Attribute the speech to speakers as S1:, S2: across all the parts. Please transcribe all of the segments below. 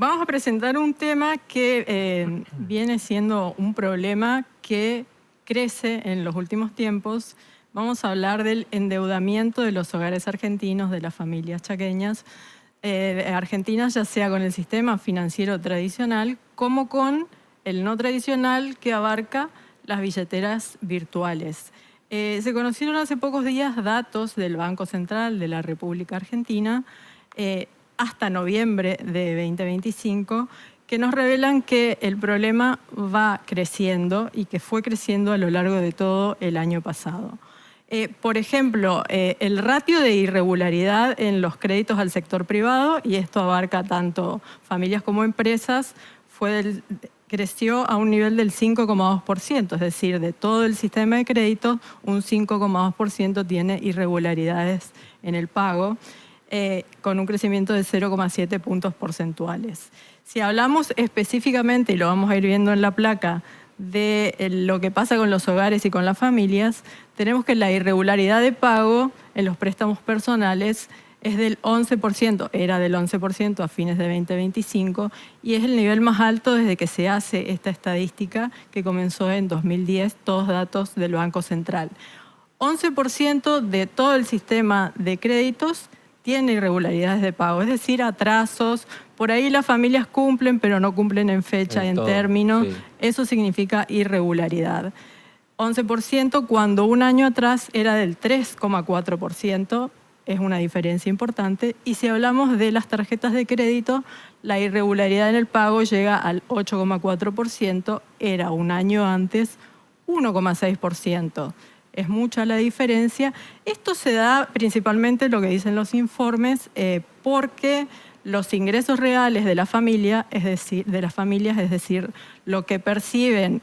S1: vamos a presentar un tema que viene siendo un problema que crece en los últimos tiempos. Vamos a hablar del endeudamiento de los hogares argentinos, de las familias chaqueñas argentinas, ya sea con el sistema financiero tradicional como con el no tradicional que abarca las billeteras virtuales. Se conocieron hace pocos días datos del Banco Central de la República Argentina hasta noviembre de 2025 que nos revelan que el problema va creciendo y que fue creciendo a lo largo de todo el año pasado. Por ejemplo, el ratio de irregularidad en los créditos al sector privado, y esto abarca tanto familias como empresas, creció a un nivel del 5,2%, es decir, de todo el sistema de créditos, un 5,2% tiene irregularidades en el pago, con un crecimiento de 0,7 puntos porcentuales. Si hablamos específicamente, y lo vamos a ir viendo en la placa, de lo que pasa con los hogares y con las familias, tenemos que la irregularidad de pago en los préstamos personales es del 11%, era del 11% a fines de 2025 y es el nivel más alto desde que se hace esta estadística que comenzó en 2010, todos datos del Banco Central. 11% de todo el sistema de créditos tiene irregularidades de pago, es decir, atrasos. Por ahí las familias cumplen, pero no cumplen en fecha, en término. Sí. Eso significa irregularidad. 11% cuando un año atrás era del 3,4%, es una diferencia importante. Y si hablamos de las tarjetas de crédito, la irregularidad en el pago llega al 8,4%, era un año antes 1,6%. Es mucha la diferencia. Esto se da principalmente, lo que dicen los informes, porque los ingresos reales de la familia, de las familias, es decir, lo que perciben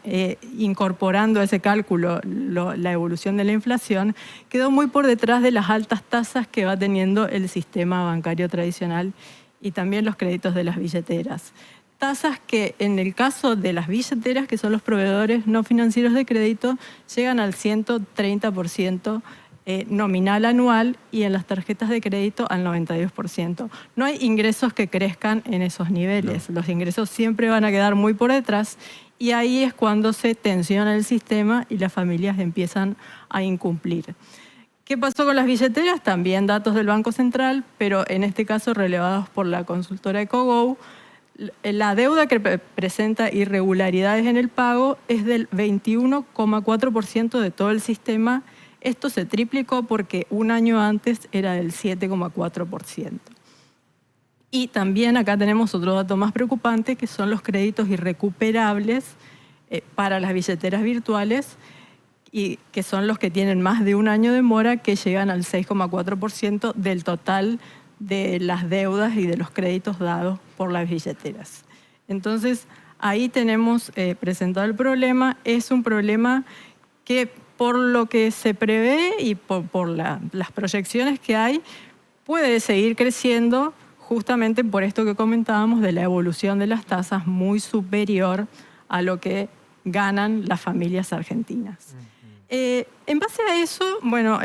S1: incorporando a ese cálculo la evolución de la inflación, quedó muy por detrás de las altas tasas que va teniendo el sistema bancario tradicional y también los créditos de las billeteras. Tasas que en el caso de las billeteras, que son los proveedores no financieros de crédito, llegan al 130% nominal anual y en las tarjetas de crédito al 92%. No hay ingresos que crezcan en esos niveles. No. Los ingresos siempre van a quedar muy por detrás y ahí es cuando se tensiona el sistema y las familias empiezan a incumplir. ¿Qué pasó con las billeteras? También datos del Banco Central, pero en este caso relevados por la consultora EcoGo. La deuda que presenta irregularidades en el pago es del 21,4% de todo el sistema. Esto se triplicó porque un año antes era del 7,4%. Y también acá tenemos otro dato más preocupante, que son los créditos irrecuperables para las billeteras virtuales, y que son los que tienen más de un año de mora, que llegan al 6,4% del total de las deudas y de los créditos dados por las billeteras. Entonces, ahí tenemos presentado el problema. Es un problema que, por lo que se prevé y por las proyecciones que hay, puede seguir creciendo justamente por esto que comentábamos de la evolución de las tasas muy superior a lo que ganan las familias argentinas. En base a eso, bueno,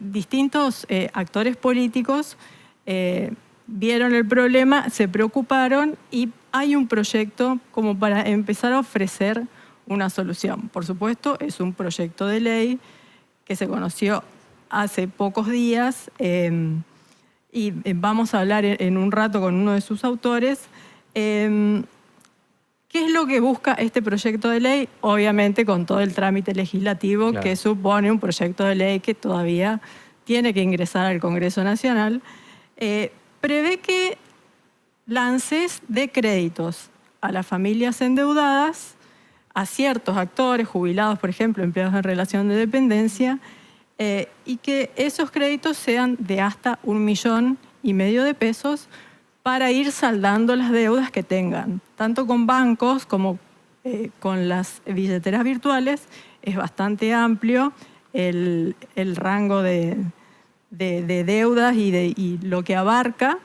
S1: distintos actores políticos vieron el problema, se preocuparon y hay un proyecto como para empezar a ofrecer una solución. Por supuesto, es un proyecto de ley que se conoció hace pocos días y vamos a hablar en un rato con uno de sus autores. ¿Qué es lo que busca este proyecto de ley? Obviamente con todo el trámite legislativo, claro, que supone un proyecto de ley que todavía tiene que ingresar al Congreso Nacional. Prevé que lances de créditos a las familias endeudadas, a ciertos actores, jubilados, por ejemplo, empleados en relación de dependencia, y que esos créditos sean de hasta 1,5 millones de pesos para ir saldando las deudas que tengan, tanto con bancos como con las billeteras virtuales. Es bastante amplio el rango de deudas y lo que abarca.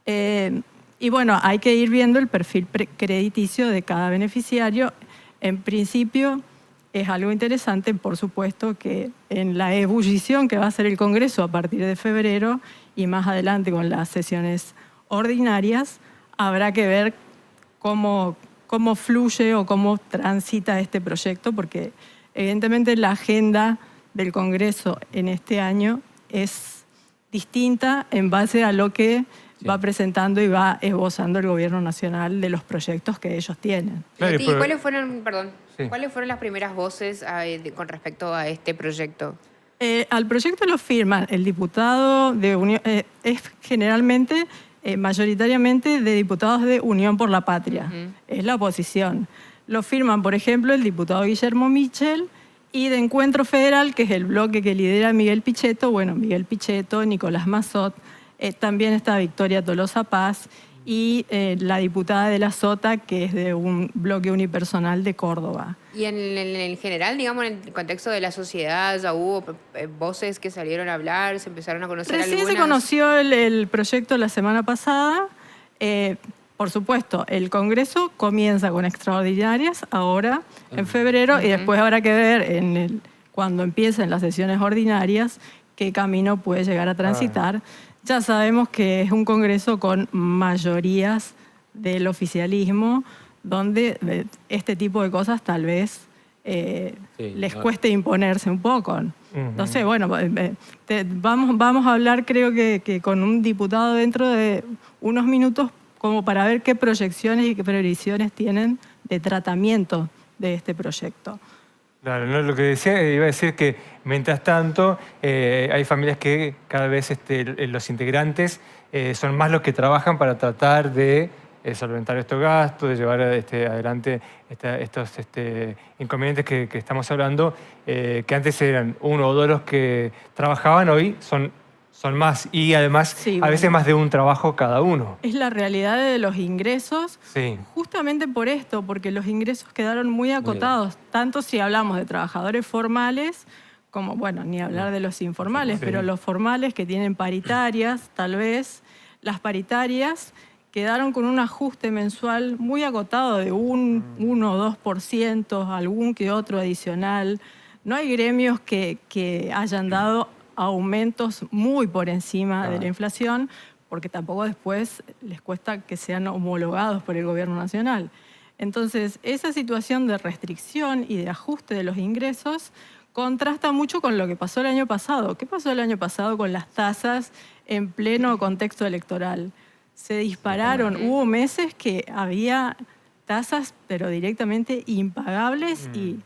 S1: Y bueno, hay que ir viendo el perfil crediticio de cada beneficiario. En principio es algo interesante, por supuesto, que en la ebullición que va a hacer el Congreso a partir de febrero y más adelante con las sesiones ordinarias, habrá que ver cómo fluye o cómo transita este proyecto, porque evidentemente la agenda del Congreso en este año es distinta en base a lo que va presentando y va esbozando el Gobierno Nacional de los proyectos que ellos tienen.
S2: Claro, ¿y cuáles fueron, cuáles fueron las primeras voces con respecto a este proyecto?
S1: Al proyecto lo firman el diputado de Unión, es generalmente, mayoritariamente de diputados de Unión por la Patria, es la oposición. Lo firman, por ejemplo, el diputado Guillermo Michel, y de Encuentro Federal, que es el bloque que lidera Miguel Pichetto, bueno, Miguel Pichetto, Nicolás Massot, también está Victoria Tolosa Paz y la diputada de la Sota, que es de un bloque unipersonal de Córdoba.
S2: Y en general, digamos, en el contexto de la sociedad, ya hubo voces que salieron a hablar, se empezaron a conocer
S1: Recién
S2: algunas.
S1: se conoció el proyecto la semana pasada. Por supuesto, el Congreso comienza con extraordinarias ahora, en febrero, y después habrá que ver cuando empiecen las sesiones ordinarias qué camino puede llegar a transitar. Ya sabemos que es un Congreso con mayorías del oficialismo, donde este tipo de cosas tal vez les cueste imponerse un poco. Entonces, bueno, vamos a hablar, creo que con un diputado dentro de unos minutos, como para ver qué proyecciones y qué previsiones tienen de tratamiento de este proyecto.
S3: Claro, no, lo que decía, iba a decir que mientras tanto hay familias que cada vez los integrantes son más los que trabajan para tratar de solventar estos gastos, de llevar adelante estos inconvenientes que estamos hablando, que antes eran uno o dos los que trabajaban, hoy son más, y además sí, a veces más de un trabajo cada uno.
S1: Es la realidad de los ingresos, justamente por esto, porque los ingresos quedaron muy acotados, tanto si hablamos de trabajadores formales, como, bueno, ni hablar de los informales, pero los formales que tienen paritarias, tal vez, las paritarias quedaron con un ajuste mensual muy acotado de 1 o 2%, algún que otro adicional. No hay gremios que hayan dado aumentos muy por encima de la inflación, porque tampoco después les cuesta que sean homologados por el Gobierno Nacional. Entonces, esa situación de restricción y de ajuste de los ingresos contrasta mucho con lo que pasó el año pasado. ¿Qué pasó el año pasado con las tasas en pleno contexto electoral? Se dispararon, hubo meses que había tasas, pero directamente impagables y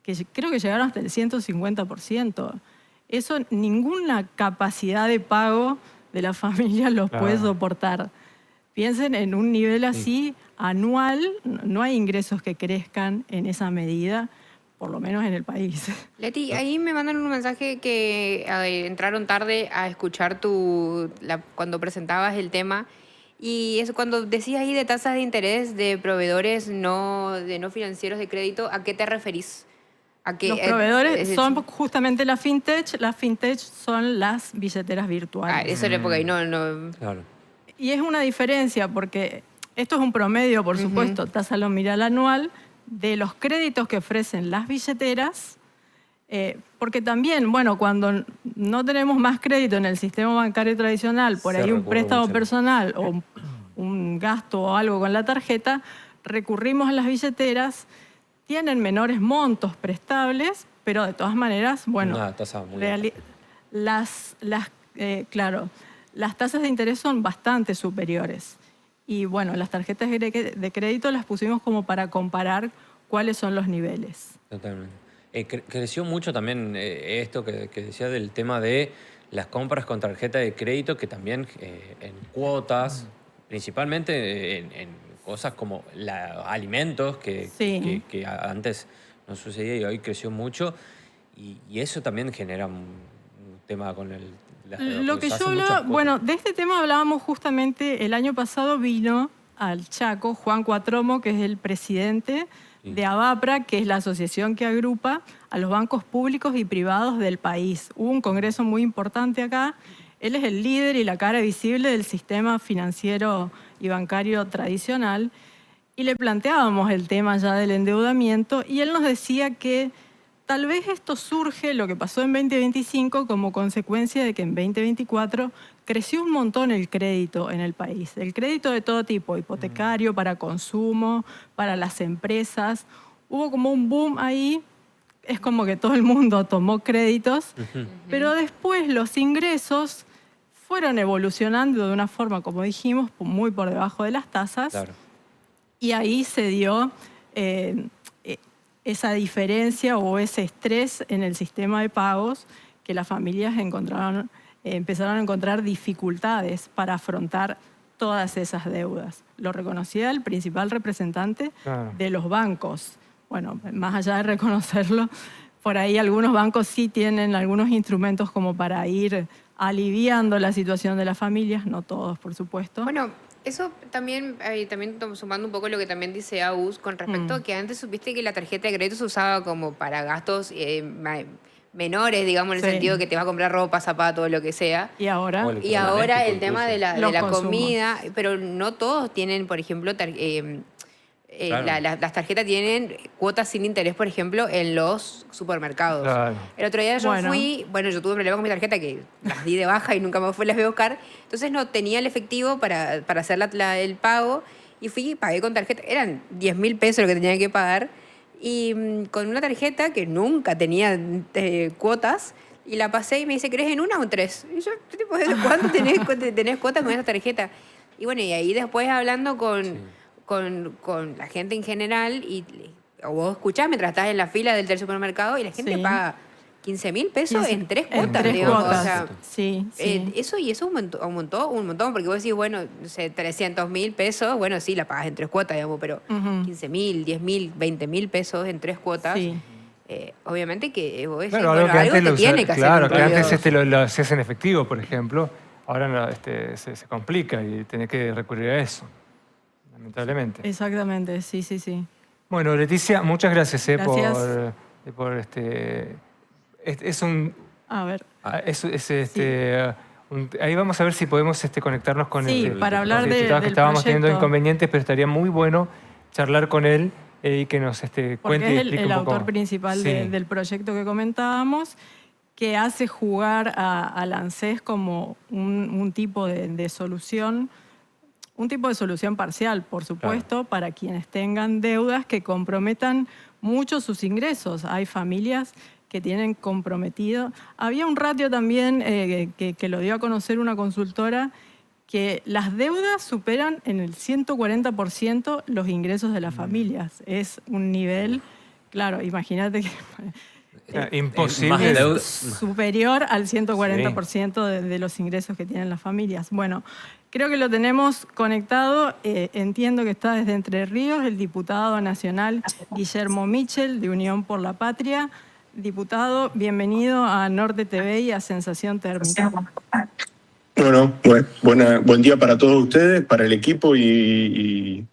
S1: que creo que llegaron hasta el 150%. Eso ninguna capacidad de pago de la familia los puede soportar. Piensen en un nivel así anual, no hay ingresos que crezcan en esa medida, por lo menos en el país.
S2: Leti, ahí me mandan un mensaje que entraron tarde a escuchar cuando presentabas el tema. Y eso, cuando decías ahí de tasas de interés de proveedores no financieros de crédito, ¿a qué te referís?
S1: Los proveedores son justamente la fintech. Las fintech son las billeteras virtuales.
S2: Eso era porque ahí no...
S3: Claro.
S1: Y es una diferencia porque esto es un promedio, por supuesto, tasa nominal anual de los créditos que ofrecen las billeteras, porque también, bueno, cuando no tenemos más crédito en el sistema bancario tradicional, por ahí un préstamo personal o un gasto o algo con la tarjeta, recurrimos a las billeteras. Tienen menores montos prestables, pero de todas maneras, bueno, claro, las tasas de interés son bastante superiores. Y bueno, las tarjetas de crédito las pusimos como para comparar cuáles son los niveles.
S4: Totalmente. Creció mucho también esto que decía del tema de las compras con tarjeta de crédito, que también en cuotas, principalmente en cosas como alimentos, que antes no sucedía y hoy creció mucho. Y eso también genera un tema con
S1: lo que yo hablaba, bueno, de este tema hablábamos justamente el año pasado. Vino al Chaco Juan Cuatromo, que es el presidente de ABAPRA, que es la asociación que agrupa a los bancos públicos y privados del país. Hubo un congreso muy importante acá. Él es el líder y la cara visible del sistema financiero y bancario tradicional, y le planteábamos el tema ya del endeudamiento, y él nos decía que tal vez esto surge, lo que pasó en 2025, como consecuencia de que en 2024 creció un montón el crédito en el país. El crédito de todo tipo, hipotecario, para consumo, para las empresas. Hubo como un boom ahí. Es como que todo el mundo tomó créditos, pero después los ingresos fueron evolucionando de una forma, como dijimos, muy por debajo de las tasas.
S4: Claro.
S1: Y ahí se dio esa diferencia o ese estrés en el sistema de pagos que las familias empezaron a encontrar dificultades para afrontar todas esas deudas. Lo reconocía el principal representante de los bancos. Bueno, más allá de reconocerlo, por ahí algunos bancos sí tienen algunos instrumentos como para ir aliviando la situación de las familias, no todos, por supuesto.
S2: Bueno, eso también, sumando un poco lo que también dice Agus, con respecto a que antes supiste que la tarjeta de crédito se usaba como para gastos menores, digamos, en el sentido que te vas a comprar ropa, zapatos, lo que sea.
S1: Y ahora,
S2: Y ahora el tema de la
S1: consumos.
S2: comida, pero no todos tienen, por ejemplo, las tarjetas tienen cuotas sin interés, por ejemplo, en los supermercados.
S3: Claro.
S2: El otro día yo yo tuve un problema con mi tarjeta que las di de baja y nunca más las voy a buscar. Entonces no tenía el efectivo para hacer el pago y fui y pagué con tarjeta. Eran 10.000 pesos lo que tenía que pagar y con una tarjeta que nunca tenía cuotas y la pasé y me dice, ¿querés en una o en tres? Y yo, tipo, ¿desde cuándo tenés cuotas con esa tarjeta? Y bueno, y ahí después hablando con la gente en general o vos escuchás mientras estás en la fila del supermercado y la gente paga 15.000 pesos en tres cuotas, digamos.
S1: cuotas.
S2: O sea,
S1: sí.
S2: eso aumentó un montón, porque vos decís, bueno, no sé, 300.000 pesos, bueno, sí, la pagas en tres cuotas, digamos, pero 15.000, 10.000, 20.000 pesos en tres cuotas.
S1: Sí.
S2: Obviamente que vos decís,
S3: Claro,
S2: bueno, algo te tiene que hacer.
S3: Claro, que
S2: cambio.
S3: antes lo hacías en efectivo, por ejemplo. Ahora no, se complica y tenés que recurrir a eso, lamentablemente.
S1: Exactamente, sí.
S3: Bueno, Leticia, muchas gracias,
S1: Gracias.
S3: por es un...
S1: A ver.
S3: Ahí vamos a ver si podemos conectarnos con
S1: Sí,
S3: el
S1: para hablar
S3: diputado, que
S1: del
S3: estábamos teniendo
S1: proyecto.
S3: inconvenientes, pero estaría muy bueno charlar con él y que nos cuente
S1: Porque
S3: y
S1: es
S3: explique
S1: el
S3: un poco.
S1: autor principal
S3: Sí.
S1: del proyecto que comentábamos, que hace jugar al ANSES como un tipo de solución, un tipo de solución parcial, por supuesto, para quienes tengan deudas que comprometan mucho sus ingresos. Hay familias que tienen comprometido. Había un ratio también que lo dio a conocer una consultora, que las deudas superan en el 140% los ingresos de las familias. Es un nivel, claro, imagínate que
S3: Imposible.
S4: Más de deuda.
S1: es superior al 140% de los ingresos que tienen las familias. Bueno, creo que lo tenemos conectado. Entiendo que está desde Entre Ríos el diputado nacional Guillermo Michel, de Unión por la Patria. Diputado, bienvenido a Norte TV y a Sensación Térmica.
S5: Bueno, buen día para todos ustedes, para el equipo y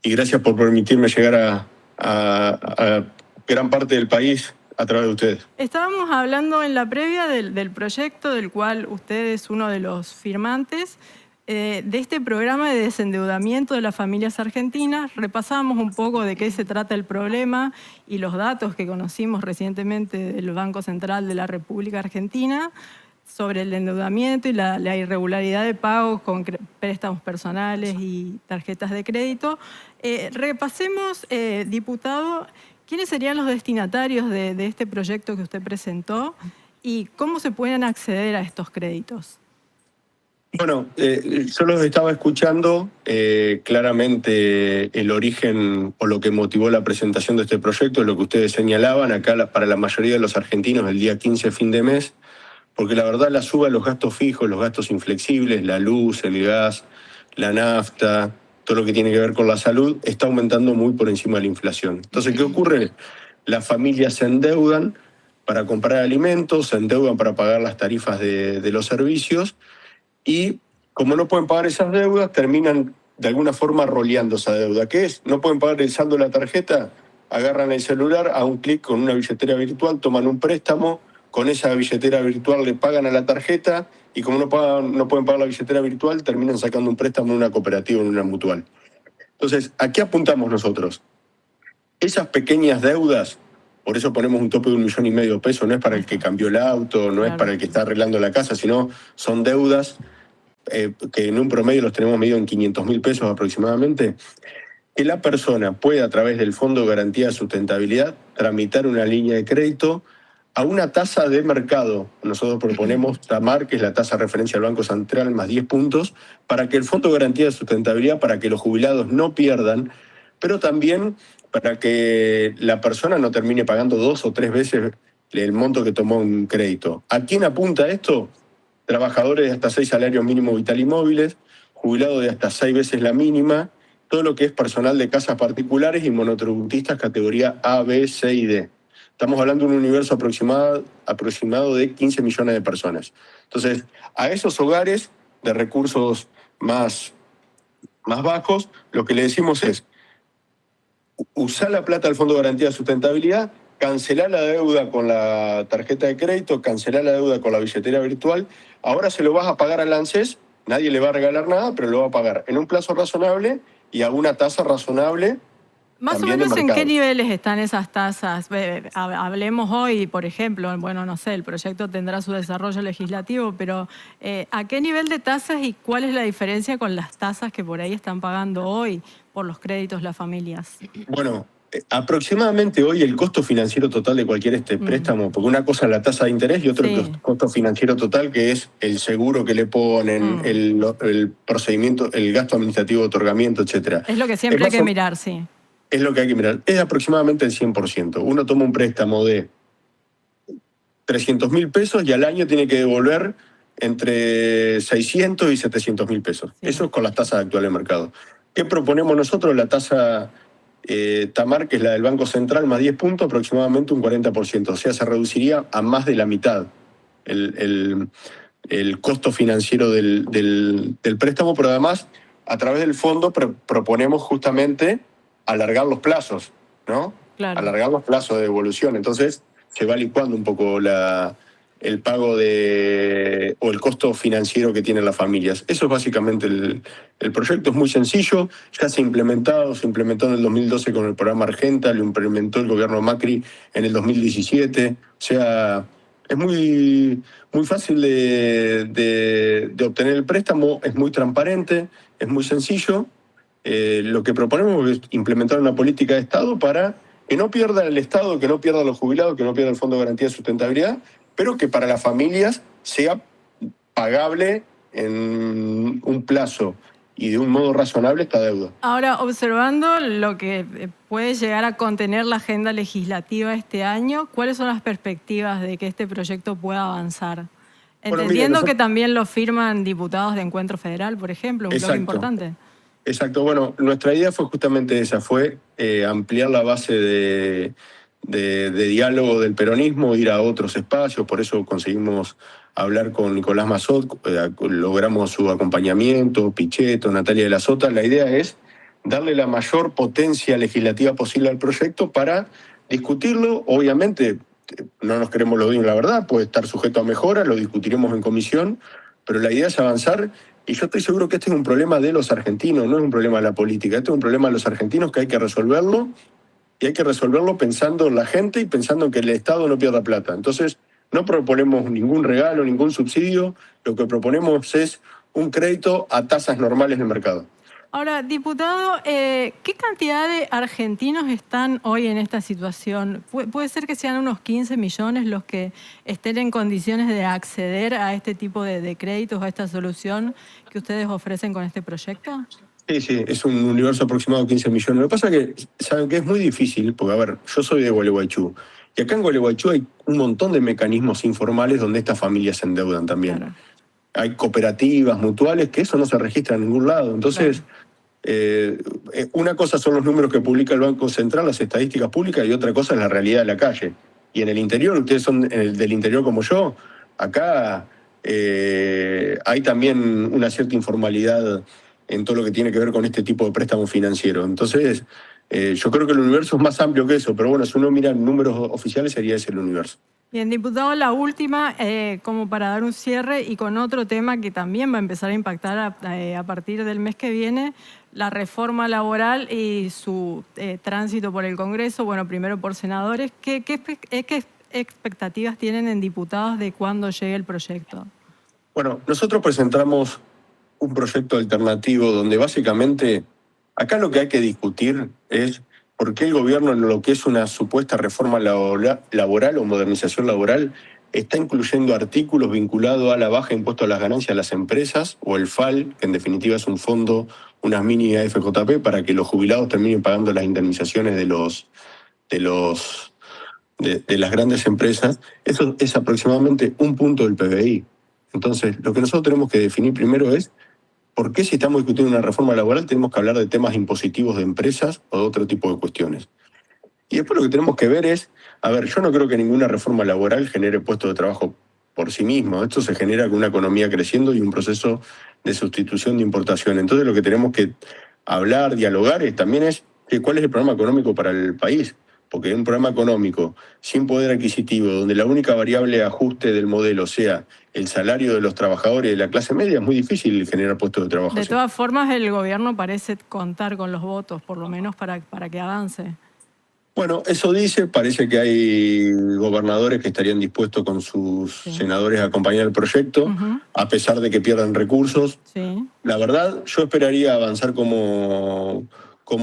S5: gracias por permitirme llegar a gran parte del país a través de ustedes.
S1: Estábamos hablando en la previa del proyecto del cual usted es uno de los firmantes, de este programa de desendeudamiento de las familias argentinas. Repasamos un poco de qué se trata el problema y los datos que conocimos recientemente del Banco Central de la República Argentina sobre el endeudamiento y la irregularidad de pagos con préstamos personales y tarjetas de crédito. Repasemos, diputado, ¿quiénes serían los destinatarios de este proyecto que usted presentó y cómo se pueden acceder a estos créditos?
S5: Bueno, yo los estaba escuchando. Claramente el origen o lo que motivó la presentación de este proyecto es lo que ustedes señalaban. Acá para la mayoría de los argentinos el día 15 fin de mes, porque la verdad la suba de los gastos fijos, los gastos inflexibles, la luz, el gas, la nafta, todo lo que tiene que ver con la salud, está aumentando muy por encima de la inflación. Entonces, ¿qué ocurre? Las familias se endeudan para comprar alimentos, se endeudan para pagar las tarifas de los servicios y como no pueden pagar esas deudas, terminan de alguna forma roleando esa deuda. ¿Qué es? No pueden pagar el saldo de la tarjeta, agarran el celular, a un clic con una billetera virtual, toman un préstamo, con esa billetera virtual le pagan a la tarjeta y como no pueden pagar la billetera virtual, terminan sacando un préstamo en una cooperativa o en una mutual. Entonces, ¿a qué apuntamos nosotros? Esas pequeñas deudas Por eso ponemos un tope de 1,5 millones de pesos. No es para el que cambió el auto, no es
S1: Claro.
S5: para el que está arreglando la casa, sino son deudas que en un promedio los tenemos medido en 500.000 pesos aproximadamente, que la persona puede a través del Fondo de Garantía de Sustentabilidad tramitar una línea de crédito a una tasa de mercado. Nosotros proponemos TAMAR, que es la tasa de referencia del Banco Central, más 10 puntos, para que el Fondo de Garantía de Sustentabilidad, para que los jubilados no pierdan, pero también para que la persona no termine pagando 2 o 3 veces el monto que tomó un crédito. ¿A quién apunta esto? Trabajadores de hasta 6 salarios mínimos vital y móviles, jubilados de hasta 6 veces la mínima, todo lo que es personal de casas particulares y monotributistas categoría A, B, C y D. Estamos hablando de un universo aproximado de 15 millones de personas. Entonces, a esos hogares de recursos más bajos, lo que le decimos es usar la plata del Fondo de Garantía de Sustentabilidad, cancelar la deuda con la tarjeta de crédito, cancelar la deuda con la billetera virtual. Ahora se lo vas a pagar al ANSES, nadie le va a regalar nada, pero lo va a pagar en un plazo razonable y a una tasa razonable.
S1: Más o
S5: También de
S1: menos en qué
S5: mercado.
S1: niveles están esas tasas. Hablemos hoy, por ejemplo, bueno, no sé, el proyecto tendrá su desarrollo legislativo, pero ¿a qué nivel de tasas y cuál es la diferencia con las tasas que por ahí están pagando hoy por los créditos las familias?
S5: Bueno, aproximadamente hoy el costo financiero total de cualquier préstamo, porque una cosa es la tasa de interés y otro
S1: Sí.
S5: el costo financiero total, que es el seguro que le ponen, el procedimiento, el gasto administrativo de otorgamiento, etcétera.
S1: Es lo que siempre hay
S5: más
S1: que
S5: o-
S1: mirar, sí.
S5: Es lo que hay que mirar. Es aproximadamente el 100%. Uno toma un préstamo de 300.000 pesos y al año tiene que devolver entre 600 y 700.000 pesos.
S1: Sí.
S5: Eso es con las tasas actuales del mercado. ¿Qué proponemos nosotros? La tasa TAMAR, que es la del Banco Central, más 10 puntos, aproximadamente un 40%. O sea, se reduciría a más de la mitad el costo financiero del préstamo, pero además, a través del fondo proponemos justamente alargar los plazos, ¿no?
S1: Claro.
S5: Alargar los plazos de devolución. Entonces, se va licuando un poco el pago o el costo financiero que tienen las familias. Eso es básicamente el proyecto. Es muy sencillo, ya se implementó en el 2012 con el programa Argenta, lo implementó el gobierno Macri en el 2017. O sea, es muy fácil de obtener el préstamo, es muy transparente, es muy sencillo. Lo que proponemos es implementar una política de Estado para que no pierda el Estado, que no pierda los jubilados, que no pierda el Fondo de Garantía de Sustentabilidad, pero que para las familias sea pagable en un plazo y de un modo razonable esta deuda.
S1: Ahora, observando lo que puede llegar a contener la agenda legislativa este año, ¿cuáles son las perspectivas de que este proyecto pueda avanzar?
S5: Bueno,
S1: Entendiendo
S5: mire,
S1: que también lo firman diputados de Encuentro Federal, por ejemplo, un bloque
S5: Exacto.
S1: importante.
S5: Exacto, bueno, nuestra idea fue justamente esa, fue ampliar la base de diálogo del peronismo, ir a otros espacios, por eso conseguimos hablar con Nicolás Massot, logramos su acompañamiento, Pichetto, Natalia de la Sota. La idea es darle la mayor potencia legislativa posible al proyecto para discutirlo. Obviamente, no nos queremos lo digo la verdad, puede estar sujeto a mejora, lo discutiremos en comisión, pero la idea es avanzar. Y yo estoy seguro que este es un problema de los argentinos, no es un problema de la política. Este es un problema de los argentinos que hay que resolverlo, y hay que resolverlo pensando en la gente y pensando en que el Estado no pierda plata. Entonces, no proponemos ningún regalo, ningún subsidio. Lo que proponemos es un crédito a tasas normales del mercado.
S1: Ahora, diputado, ¿qué cantidad de argentinos están hoy en esta situación? ¿Puede ser que sean unos 15 millones los que estén en condiciones de acceder a este tipo de créditos, a esta solución que ustedes ofrecen con este proyecto?
S5: Sí, es un universo aproximado de 15 millones. Lo que pasa es que, saben que es muy difícil, porque a ver, yo soy de Gualeguaychú, y acá en Gualeguaychú hay un montón de mecanismos informales donde estas familias se endeudan también.
S1: Claro.
S5: Hay cooperativas, mutuales, que eso no se registra en ningún lado. Entonces, una cosa son los números que publica el Banco Central, las estadísticas públicas, y otra cosa es la realidad de la calle. Y en el interior, ustedes son del interior como yo, acá hay también una cierta informalidad en todo lo que tiene que ver con este tipo de préstamo financiero. Entonces, yo creo que el universo es más amplio que eso, pero bueno, si uno mira números oficiales sería ese el universo.
S1: Bien, diputado, la última, como para dar un cierre y con otro tema que también va a empezar a impactar a partir del mes que viene, la reforma laboral y su tránsito por el Congreso, bueno, primero por senadores. ¿Qué expectativas tienen en diputados de cuándo llegue el proyecto?
S5: Bueno, nosotros presentamos un proyecto alternativo donde básicamente acá lo que hay que discutir es por qué el gobierno en lo que es una supuesta reforma laboral o modernización laboral está incluyendo artículos vinculados a la baja de impuesto a las ganancias de las empresas o el FAL, que en definitiva es un fondo, unas mini AFJP, para que los jubilados terminen pagando las indemnizaciones de las grandes empresas. Eso es aproximadamente 1 punto del PBI. Entonces, lo que nosotros tenemos que definir primero es por qué, si estamos discutiendo una reforma laboral, tenemos que hablar de temas impositivos de empresas o de otro tipo de cuestiones. Y después lo que tenemos que ver es, a ver, yo no creo que ninguna reforma laboral genere puestos de trabajo por sí mismo. Esto se genera con una economía creciendo y un proceso de sustitución de importación. Entonces lo que tenemos que hablar, dialogar, también es cuál es el programa económico para el país. Porque un programa económico sin poder adquisitivo, donde la única variable de ajuste del modelo sea el salario de los trabajadores de la clase media, es muy difícil generar puestos de trabajo.
S1: De todas formas, el gobierno parece contar con los votos, por lo menos para que avance.
S5: Bueno, eso dice, parece que hay gobernadores que estarían dispuestos con sus senadores a acompañar el proyecto, a pesar de que pierdan recursos.
S1: Sí.
S5: La verdad, yo esperaría avanzar como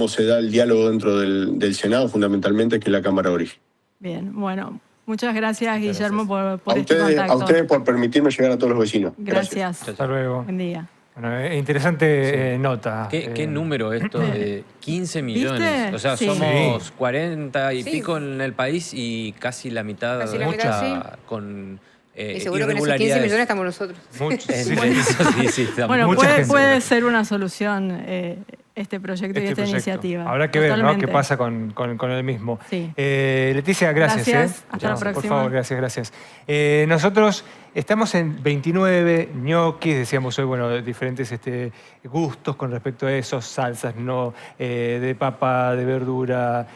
S5: se da el diálogo dentro del Senado, fundamentalmente, que es la Cámara de Origen.
S1: Bien, bueno, muchas gracias, Guillermo, por este
S5: A
S1: contacto.
S5: ustedes por permitirme llegar a todos los vecinos.
S1: Gracias.
S3: Hasta luego.
S1: Buen día.
S3: Bueno, interesante nota.
S4: ¿Qué número esto de 15 millones?
S1: ¿Viste?
S4: O sea,
S1: Sí.
S4: somos 40 y
S2: Sí.
S4: pico en el país y casi la mitad,
S2: Casi la mitad,
S4: mucha, con
S2: Y seguro que en esos 15
S4: irregularidades.
S2: millones estamos nosotros.
S4: Entre eso, sí, estamos.
S1: Bueno,
S3: Mucha gente.
S1: puede ser una solución este proyecto y esta
S3: proyecto.
S1: iniciativa.
S3: Habrá que ver, ¿no?,
S1: Totalmente.
S3: qué pasa con el mismo.
S1: Sí.
S3: Leticia, gracias.
S1: Gracias. Hasta la
S3: Por
S1: próxima.
S3: favor, gracias. Nosotros estamos en 29 ñoquis, decíamos hoy, bueno, diferentes gustos con respecto a esos, salsas, ¿no? De papa, de verdura,